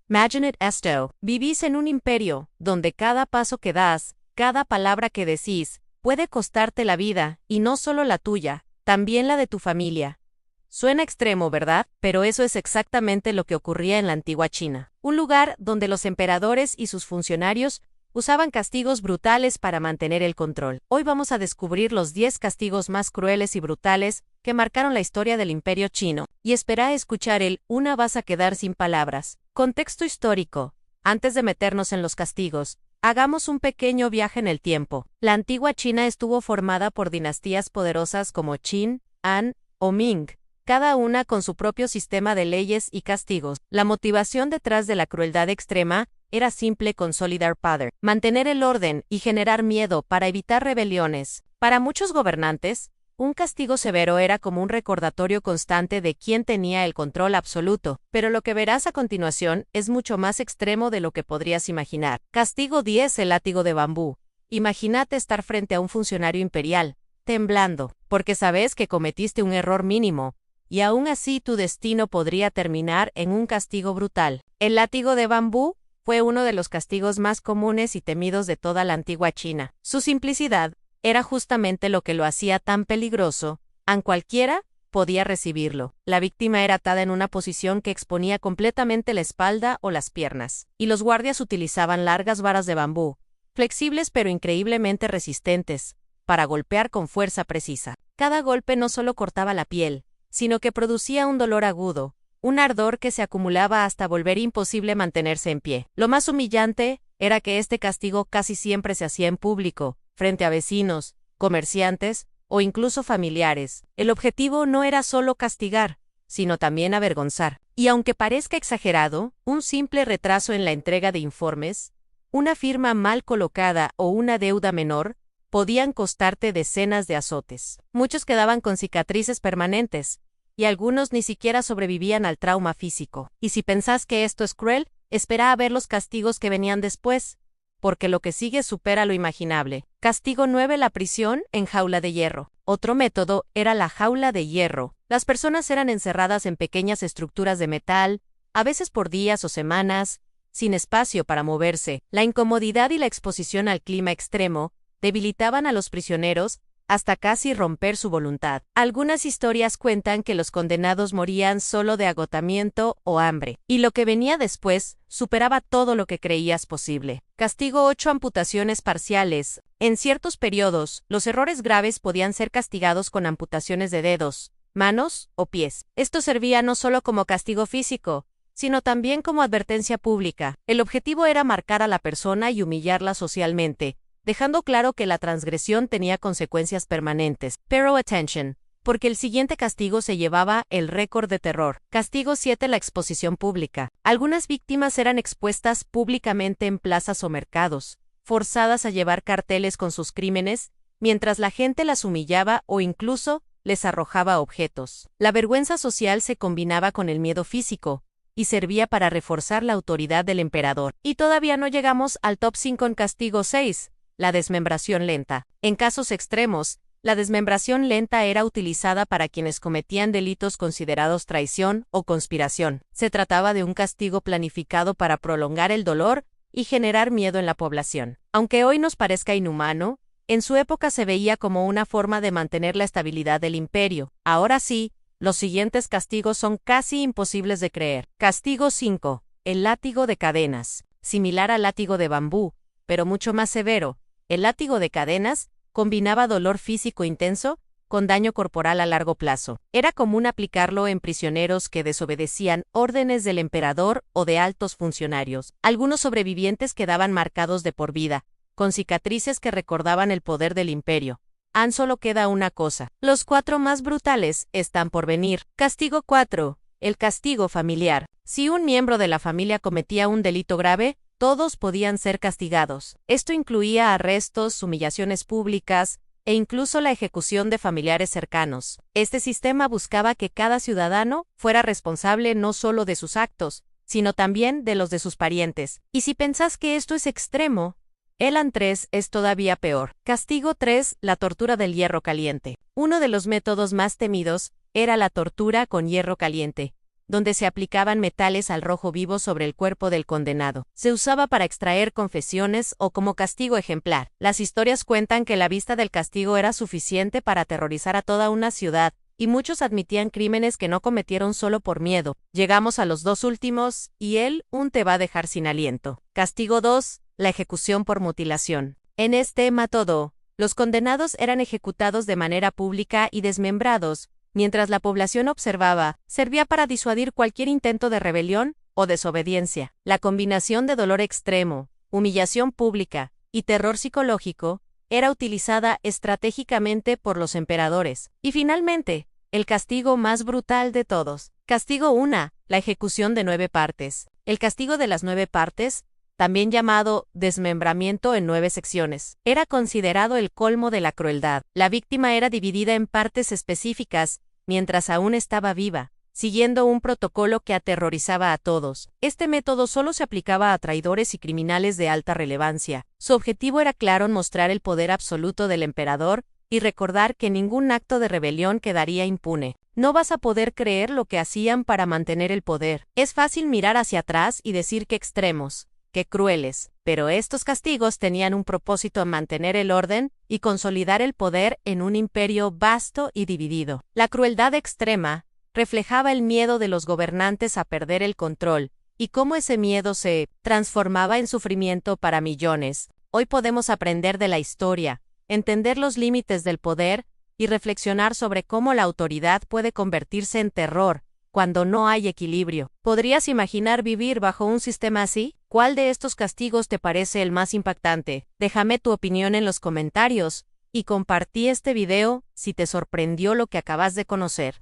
Imagine esto, vivís en un imperio, donde cada paso que das, cada palabra que decís, puede costarte la vida, y no solo la tuya, también la de tu familia. Suena extremo, ¿verdad? Pero eso es exactamente lo que ocurría en la antigua China. Un lugar donde los emperadores y sus funcionarios usaban castigos brutales para mantener el control. Hoy vamos a descubrir los 10 castigos más crueles y brutales que marcaron la historia del Imperio Chino. Y espera a escuchar una vas a quedar sin palabras. Contexto histórico. Antes de meternos en los castigos, hagamos un pequeño viaje en el tiempo. La antigua China estuvo formada por dinastías poderosas como Qin, Han o Ming, cada una con su propio sistema de leyes y castigos. La motivación detrás de la crueldad extrema era simple: consolidar poder, mantener el orden y generar miedo para evitar rebeliones. Para muchos gobernantes, un castigo severo era como un recordatorio constante de quién tenía el control absoluto, pero lo que verás a continuación es mucho más extremo de lo que podrías imaginar. Castigo 10: el látigo de bambú. Imagínate estar frente a un funcionario imperial, temblando, porque sabes que cometiste un error mínimo, y aún así tu destino podría terminar en un castigo brutal. El látigo de bambú fue uno de los castigos más comunes y temidos de toda la antigua China. Su simplicidad era justamente lo que lo hacía tan peligroso, aunque cualquiera podía recibirlo. La víctima era atada en una posición que exponía completamente la espalda o las piernas, y los guardias utilizaban largas varas de bambú, flexibles pero increíblemente resistentes, para golpear con fuerza precisa. Cada golpe no solo cortaba la piel, sino que producía un dolor agudo, un ardor que se acumulaba hasta volver imposible mantenerse en pie. Lo más humillante era que este castigo casi siempre se hacía en público, frente a vecinos, comerciantes o incluso familiares. El objetivo no era solo castigar, sino también avergonzar. Y aunque parezca exagerado, un simple retraso en la entrega de informes, una firma mal colocada o una deuda menor podían costarte decenas de azotes. Muchos quedaban con cicatrices permanentes, y algunos ni siquiera sobrevivían al trauma físico. Y si pensás que esto es cruel, espera a ver los castigos que venían después, porque lo que sigue supera lo imaginable. Castigo 9: la prisión en jaula de hierro. Otro método era la jaula de hierro. Las personas eran encerradas en pequeñas estructuras de metal, a veces por días o semanas, sin espacio para moverse. La incomodidad y la exposición al clima extremo debilitaban a los prisioneros hasta casi romper su voluntad. Algunas historias cuentan que los condenados morían solo de agotamiento o hambre, y lo que venía después superaba todo lo que creías posible. Castigo 8: amputaciones parciales. En ciertos periodos, los errores graves podían ser castigados con amputaciones de dedos, manos o pies. Esto servía no solo como castigo físico, sino también como advertencia pública. El objetivo era marcar a la persona y humillarla socialmente, dejando claro que la transgresión tenía consecuencias permanentes. Pero attention, porque el siguiente castigo se llevaba el récord de terror. Castigo 7: la exposición pública. Algunas víctimas eran expuestas públicamente en plazas o mercados, forzadas a llevar carteles con sus crímenes, mientras la gente las humillaba o incluso les arrojaba objetos. La vergüenza social se combinaba con el miedo físico, y servía para reforzar la autoridad del emperador. Y todavía no llegamos al top 5 en castigo 6. La desmembración lenta. En casos extremos, la desmembración lenta era utilizada para quienes cometían delitos considerados traición o conspiración. Se trataba de un castigo planificado para prolongar el dolor y generar miedo en la población. Aunque hoy nos parezca inhumano, en su época se veía como una forma de mantener la estabilidad del imperio. Ahora sí, los siguientes castigos son casi imposibles de creer. Castigo 5: el látigo de cadenas. Similar al látigo de bambú, pero mucho más severo, el látigo de cadenas combinaba dolor físico intenso con daño corporal a largo plazo. Era común aplicarlo en prisioneros que desobedecían órdenes del emperador o de altos funcionarios. Algunos sobrevivientes quedaban marcados de por vida, con cicatrices que recordaban el poder del imperio. Solo queda una cosa. Los 4 más brutales están por venir. Castigo 4: el castigo familiar. Si un miembro de la familia cometía un delito grave, todos podían ser castigados. Esto incluía arrestos, humillaciones públicas e incluso la ejecución de familiares cercanos. Este sistema buscaba que cada ciudadano fuera responsable no solo de sus actos, sino también de los de sus parientes. Y si pensás que esto es extremo, Elan 3 es todavía peor. Castigo 3: la tortura del hierro caliente. Uno de los métodos más temidos era la tortura con hierro caliente, donde se aplicaban metales al rojo vivo sobre el cuerpo del condenado. Se usaba para extraer confesiones o como castigo ejemplar. Las historias cuentan que la vista del castigo era suficiente para aterrorizar a toda una ciudad, y muchos admitían crímenes que no cometieron solo por miedo. Llegamos a los dos últimos, y te va a dejar sin aliento. Castigo 2. La ejecución por mutilación. En este método, los condenados eran ejecutados de manera pública y desmembrados, mientras la población observaba. Servía para disuadir cualquier intento de rebelión o desobediencia. La combinación de dolor extremo, humillación pública y terror psicológico era utilizada estratégicamente por los emperadores. Y finalmente, el castigo más brutal de todos. Castigo 1. La ejecución de 9 partes. El castigo de las 9 partes, también llamado desmembramiento en 9 secciones, era considerado el colmo de la crueldad. La víctima era dividida en partes específicas mientras aún estaba viva, siguiendo un protocolo que aterrorizaba a todos. Este método solo se aplicaba a traidores y criminales de alta relevancia. Su objetivo era claro: mostrar el poder absoluto del emperador y recordar que ningún acto de rebelión quedaría impune. No vas a poder creer lo que hacían para mantener el poder. Es fácil mirar hacia atrás y decir qué extremos, qué crueles, pero estos castigos tenían un propósito: mantener el orden y consolidar el poder en un imperio vasto y dividido. La crueldad extrema reflejaba el miedo de los gobernantes a perder el control, y cómo ese miedo se transformaba en sufrimiento para millones. Hoy podemos aprender de la historia, entender los límites del poder y reflexionar sobre cómo la autoridad puede convertirse en terror cuando no hay equilibrio. ¿Podrías imaginar vivir bajo un sistema así? ¿Cuál de estos castigos te parece el más impactante? Déjame tu opinión en los comentarios y compartí este video si te sorprendió lo que acabas de conocer.